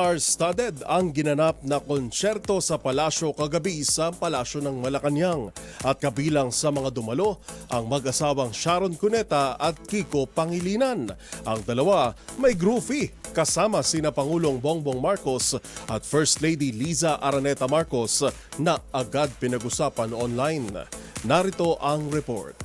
Star-studded ang ginanap na konsyerto sa palasyo kagabi sa palasyo ng Malacanang at kabilang sa mga dumalo ang mag-asawang Sharon Cuneta at Kiko Pangilinan. Ang dalawa may groovy kasama sina Pangulong Bongbong Marcos at First Lady Liza Araneta Marcos na agad pinag-usapan online. Narito ang report.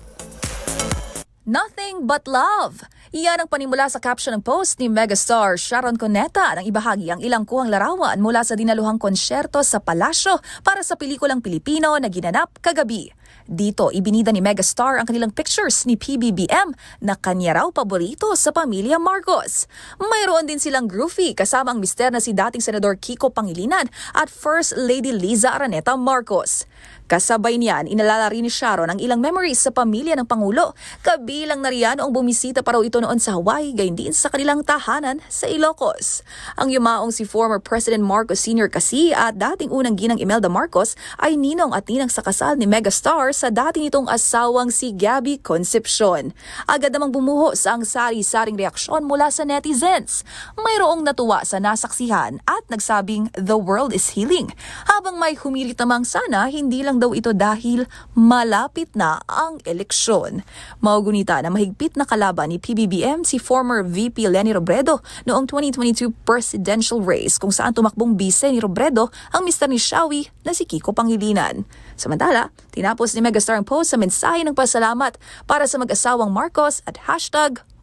Nothing but love. Iyan ang panimula sa caption ng post ni megastar Sharon Cuneta nang ibahagi ang ilang kuhang larawan mula sa dinaluhang konsyerto sa palasyo para sa pelikulang Pilipino na ginanap kagabi. Dito, ibinida ni megastar ang kanilang pictures ni PBBM na kanya raw paborito sa pamilya Marcos. Mayroon din silang groovy kasama ang mister na si dating Senador Kiko Pangilinan at First Lady Liza Araneta Marcos. Kasabay niyan, inalala rin ni Sharon ang ilang memories sa pamilya ng Pangulo. Kabilang na riyan noong bumisita pa raw ito noon sa Hawaii, gayon din sa kanilang tahanan sa Ilocos. Ang yumaong si former President Marcos Sr. kasi at dating unang ginang Imelda Marcos ay ninong at ninang sa kasal ni megastar sa dating itong asawang si Gabby Concepcion. Agad namang bumuho sa ang sari-saring reaksyon mula sa netizens. Mayroong natuwa sa nasaksihan at nagsabing the world is healing. Habang may humilit namang sana hindi lang daw ito dahil malapit na ang eleksyon. Maugunita na mahigpit na kalaban ni PBBM si former VP Leni Robredo noong 2022 presidential race kung saan tumakbong bise ni Robredo ang mister ni Shawi na si Kiko Pangilinan. Samantala, tinapos ni megastar ang post sa mensahe ng pasalamat para sa mag-asawang Marcos at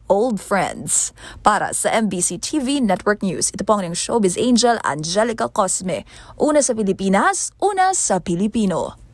#old friends. Para sa MBC TV Network News, ito po ang showbiz angel Angelica Cosme. Una sa Pilipinas, una sa Pilipino.